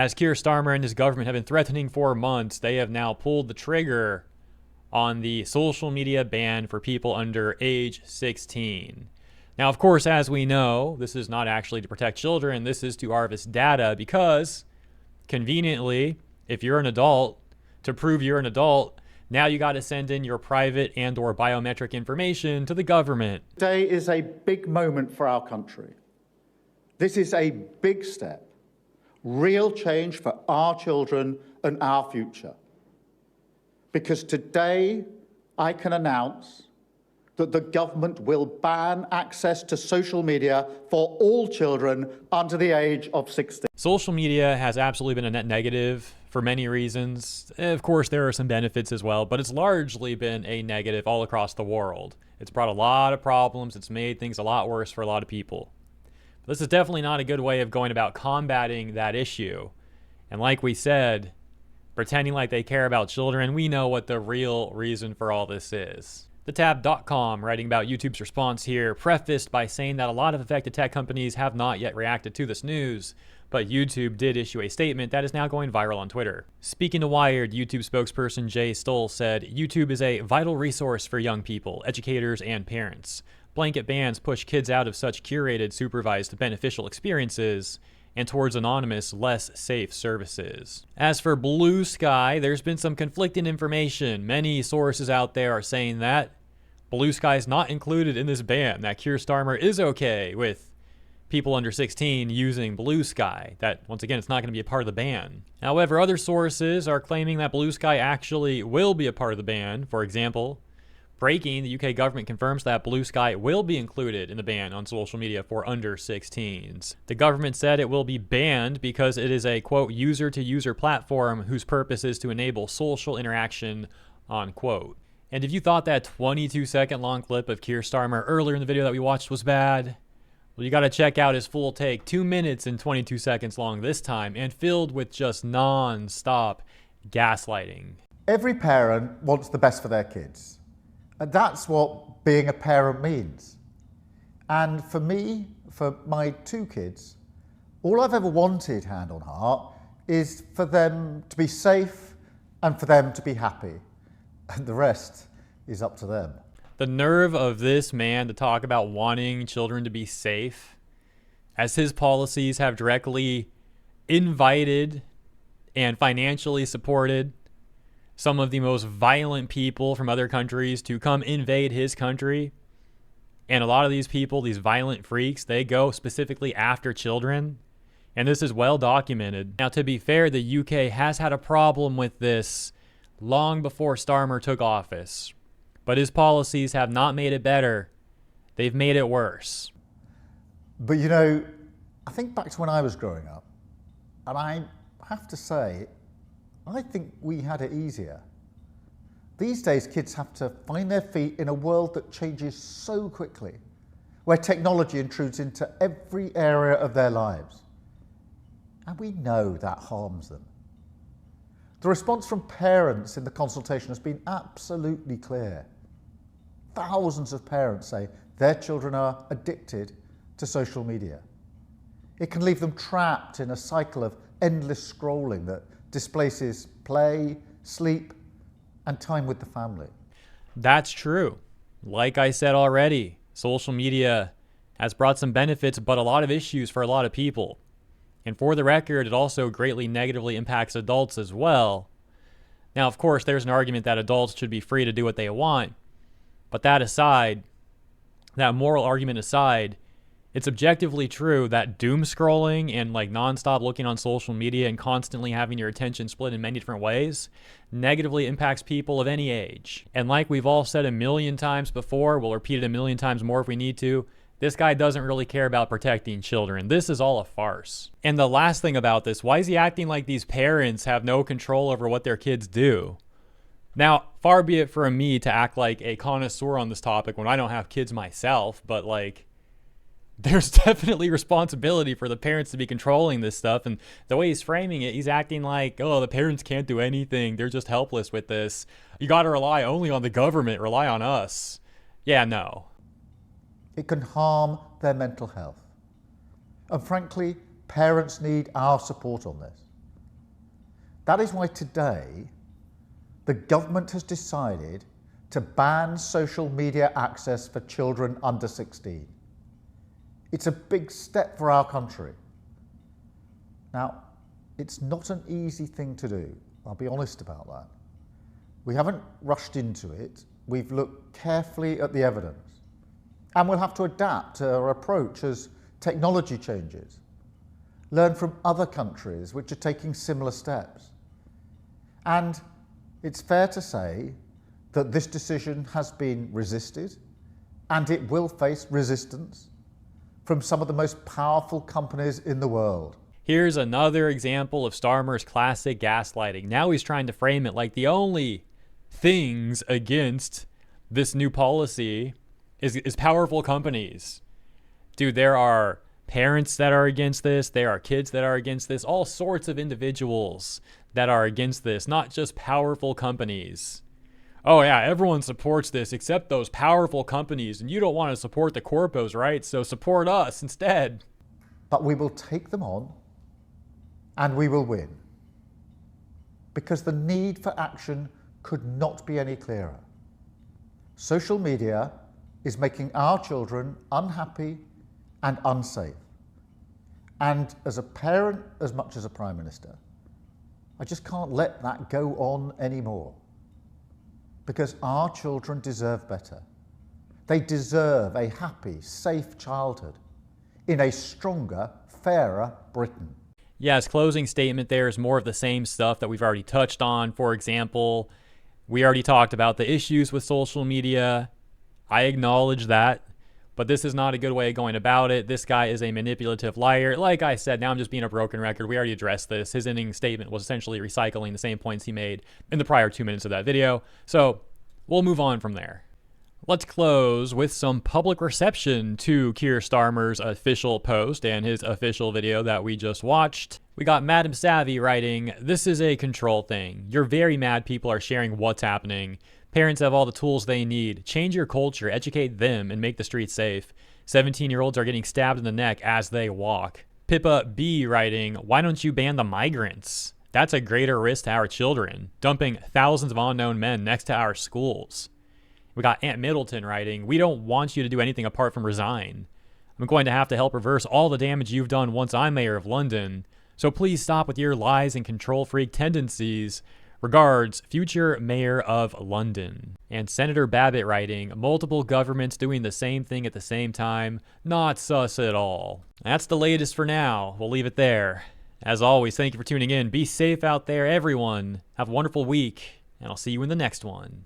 As Keir Starmer and his government have been threatening for months, they have now pulled the trigger on the social media ban for people under age 16. Now, of course, as we know, this is not actually to protect children. This is to harvest data because, conveniently, if you're an adult, to prove you're an adult, now you got to send in your private and or biometric information to the government. Today is a big moment for our country. This is a big step, real change for our children and our future. Because today I can announce that the government will ban access to social media for all children under the age of 16. Social media has absolutely been a net negative for many reasons. Of course, there are some benefits as well, but it's largely been a negative all across the world. It's brought a lot of problems. It's made things a lot worse for a lot of people. But this is definitely not a good way of going about combating that issue. And like we said, pretending like they care about children, we know what the real reason for all this is. TheTab.com, writing about YouTube's response here, prefaced by saying that a lot of affected tech companies have not yet reacted to this news, but YouTube did issue a statement that is now going viral on Twitter. Speaking to Wired, YouTube spokesperson Jay Stoll said, YouTube is a vital resource for young people, educators, and parents. Blanket bans push kids out of such curated, supervised, beneficial experiences and towards anonymous, less safe services. As for Blue Sky, there's been some conflicting information. Many sources out there are saying that Blue Sky is not included in this ban, that Keir Starmer is okay with people under 16 using Blue Sky, that once again, it's not going to be a part of the ban. However, other sources are claiming that Blue Sky actually will be a part of the ban. For example, breaking, the UK government confirms that Blue Sky will be included in the ban on social media for under 16s. The government said it will be banned because it is a, quote, user-to-user platform whose purpose is to enable social interaction, unquote. And if you thought that 22-second long clip of Keir Starmer earlier in the video that we watched was bad, well, you got to check out his full take, 2 minutes and 22 seconds long this time, and filled with just non-stop gaslighting. Every parent wants the best for their kids. And that's what being a parent means. And for me, for my 2 kids, all I've ever wanted, hand on heart, is for them to be safe and for them to be happy. And the rest is up to them. The nerve of this man to talk about wanting children to be safe, as his policies have directly invited and financially supported some of the most violent people from other countries to come invade his country. And a lot of these people, these violent freaks, they go specifically after children. And this is well documented. Now, to be fair, the UK has had a problem with this long before Starmer took office. But his policies have not made it better. They've made it worse. But you know, I think back to when I was growing up, and I have to say, I think we had it easier. These days, kids have to find their feet in a world that changes so quickly, where technology intrudes into every area of their lives. And we know that harms them. The response from parents in the consultation has been absolutely clear. Thousands of parents say their children are addicted to social media. It can leave them trapped in a cycle of endless scrolling that displaces play, sleep, and time with the family. That's true. Like I said already, social media has brought some benefits, but a lot of issues for a lot of people. And for the record, it also greatly negatively impacts adults as well. Now, of course, there's an argument that adults should be free to do what they want. But that aside, that moral argument aside, it's objectively true that doom scrolling and like nonstop looking on social media and constantly having your attention split in many different ways negatively impacts people of any age. And like we've all said a million times before, we'll repeat it a million times more if we need to, this guy doesn't really care about protecting children. This is all a farce. And the last thing about this, why is he acting like these parents have no control over what their kids do? Now, far be it from me to act like a connoisseur on this topic when I don't have kids myself, but like, there's definitely responsibility for the parents to be controlling this stuff. And the way he's framing it, he's acting like, oh, the parents can't do anything. They're just helpless with this. You got to rely only on the government, rely on us. Yeah, no. It can harm their mental health. And frankly, parents need our support on this. That is why today the government has decided to ban social media access for children under 16. It's a big step for our country. Now, it's not an easy thing to do, I'll be honest about that. We haven't rushed into it, we've looked carefully at the evidence, and we'll have to adapt our approach as technology changes, learn from other countries which are taking similar steps. And it's fair to say that this decision has been resisted, and it will face resistance from some of the most powerful companies in the world. Here's another example of Starmer's classic gaslighting. Now he's trying to frame it like the only things against this new policy is powerful companies. Dude, there are parents that are against this. There are kids that are against this. All sorts of individuals that are against this, not just powerful companies. Oh yeah, everyone supports this except those powerful companies, and you don't want to support the corpos, right? So support us instead. But we will take them on, and we will win. Because the need for action could not be any clearer. Social media is making our children unhappy and unsafe. And as a parent, as much as a Prime Minister, I just can't let that go on anymore. Because our children deserve better. They deserve a happy, safe childhood in a stronger, fairer Britain. Yeah, his closing statement there is more of the same stuff that we've already touched on. For example, we already talked about the issues with social media. I acknowledge that, but this is not a good way of going about it. This guy is a manipulative liar. Like I said, now I'm just being a broken record. We already addressed this. His ending statement was essentially recycling the same points he made in the prior 2 minutes of that video. So we'll move on from there. Let's close with some public reception to Keir Starmer's official post and his official video that we just watched. We got Madam Savvy writing, "This is a control thing. You're very mad people are sharing what's happening. Parents have all the tools they need. Change your culture, educate them, and make the streets safe. 17-year-olds are getting stabbed in the neck as they walk." Pippa B writing, "Why don't you ban the migrants? That's a greater risk to our children, dumping thousands of unknown men next to our schools." We got Aunt Middleton writing, "We don't want you to do anything apart from resign. I'm going to have to help reverse all the damage you've done once I'm mayor of London. So please stop with your lies and control freak tendencies. Regards, future mayor of London." And Senator Babbitt writing, "Multiple governments doing the same thing at the same time. Not sus at all." That's the latest for now. We'll leave it there. As always, thank you for tuning in. Be safe out there, everyone. Have a wonderful week, and I'll see you in the next one.